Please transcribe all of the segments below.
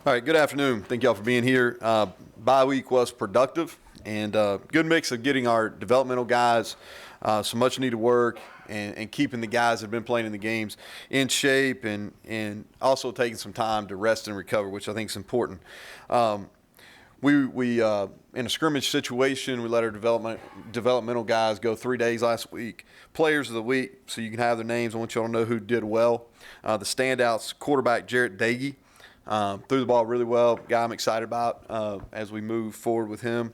All right, good afternoon. Thank y'all for being here. Bye week was productive and good mix of getting our developmental guys some much needed work and keeping the guys that have been playing in the games in shape and also taking some time to rest and recover, which I think is important. We in a scrimmage situation, we let our developmental guys go 3 days last week. Players of the week, so you can have their names. I want y'all to know who did well. The standouts: quarterback Jarrett Dagey. Threw the ball really well. Guy I'm excited about as we move forward with him.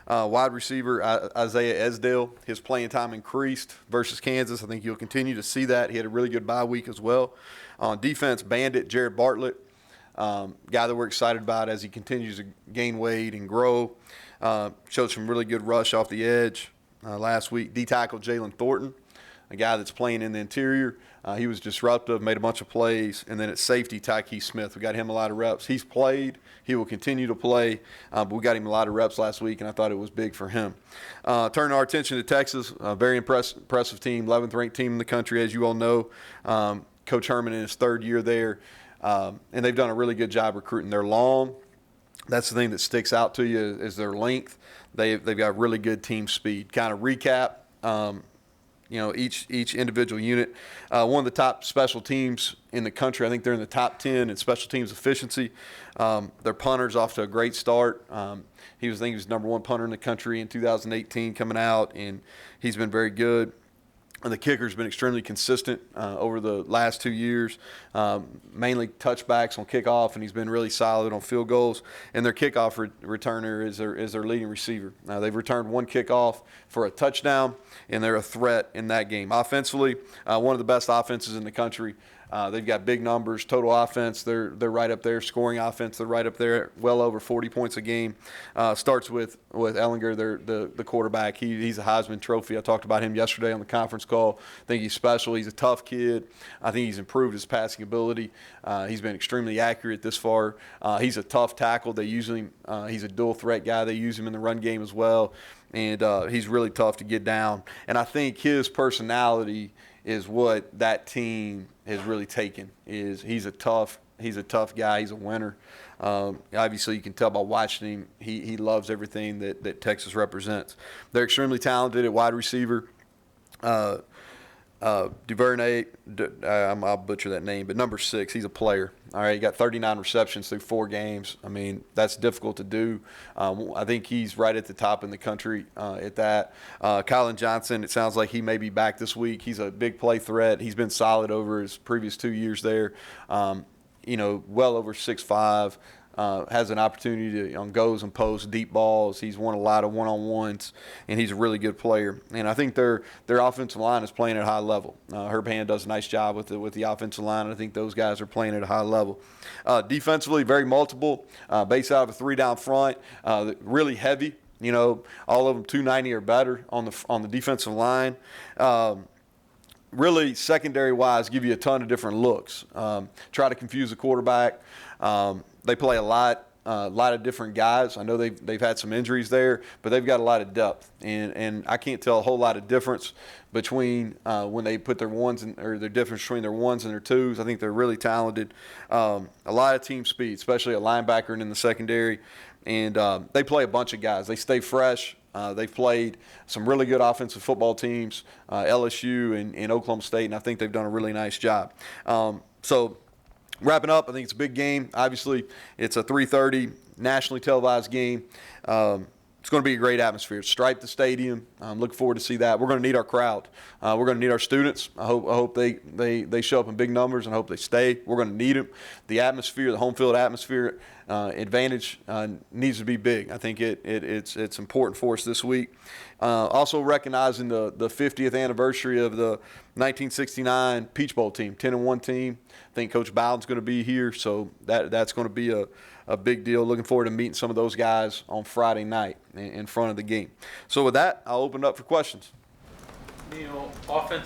Wide receiver Isaiah Esdale. His playing time increased versus Kansas. I think you'll continue to see that. He had a really good bye week as well. On defense, bandit Jared Bartlett. Guy that we're excited about as he continues to gain weight and grow. Showed some really good rush off the edge last week. D-tackle Jalen Thornton, a guy that's playing in the interior. He was disruptive, made a bunch of plays. And then at safety, Tyke Smith. We got him a lot of reps. He's played. He will continue to play. But we got him a lot of reps last week, and I thought it was big for him. Turning our attention to Texas, a very impressive team, 11th ranked team in the country, as you all know. Coach Herman in his third year there. And they've done a really good job recruiting. They're long. That's the thing that sticks out to you is their length. They've got really good team speed. Kind of recap, each individual unit. One of the top special teams in the country. I think they're in the top 10 in special teams efficiency. Their punter's off to a great start. He was number one punter in the country in 2018 coming out, and he's been very good. And the kicker's been extremely consistent over the last 2 years, mainly touchbacks on kickoff, and he's been really solid on field goals. And their kickoff returner is their leading receiver. They've returned one kickoff for a touchdown, and they're a threat in that game. Offensively, one of the best offenses in the country. They've got big numbers, total offense. They're right up there. Scoring offense, they're right up there, well over 40 points a game. Starts with Ellinger, the quarterback. He's a Heisman Trophy. I talked about him yesterday on the conference call. I think he's special. He's a tough kid. I think he's improved his passing ability. He's been extremely accurate this far. He's a tough tackle. They use him. He's a dual threat guy. They use him in the run game as well. And he's really tough to get down. And I think his personality is what that team has really taken. He's a tough guy. He's a winner. Obviously, you can tell by watching him. He loves everything that Texas represents. They're extremely talented at wide receiver. Duvernay, I'll butcher that name, but number 6, he's a player. All right, he got 39 receptions through 4 games. I mean, that's difficult to do. I think he's right at the top in the country at that. Colin Johnson, it sounds like he may be back this week. He's a big play threat. He's been solid over his previous 2 years there. Well over 6'5". Has an opportunity to on goes and posts, deep balls. He's won a lot of one-on-ones, and he's a really good player. And I think their offensive line is playing at a high level. Herb Hand does a nice job with the offensive line, and I think those guys are playing at a high level. Defensively, very multiple, based out of a 3 down front, really heavy. All of them 290 or better on the defensive line. Really, secondary-wise, give you a ton of different looks. Try to confuse the quarterback. They play a lot of different guys. I know they've had some injuries there, but they've got a lot of depth. And I can't tell a whole lot of difference between when they put their ones or the difference between their ones and their twos. I think they're really talented. A lot of team speed, especially a linebacker and in the secondary. And they play a bunch of guys. They stay fresh. They've played some really good offensive football teams, LSU and Oklahoma State, and I think they've done a really nice job. So wrapping up, I think it's a big game. Obviously, it's a 3:30 nationally televised game. It's going to be a great atmosphere. Stripe the stadium. I'm looking forward to see that. We're going to need our crowd. We're going to need our students. I hope they show up in big numbers, and I hope they stay. We're going to need them. The atmosphere, the home field atmosphere advantage needs to be big. I think it's important for us this week. Also recognizing the 50th anniversary of the 1969 Peach Bowl team, 10-1 team. I think Coach Bowden's going to be here, so that's going to be a big deal. Looking forward to meeting some of those guys on Friday night in front of the game. So with that, I'll open it up for questions. Neal, offensive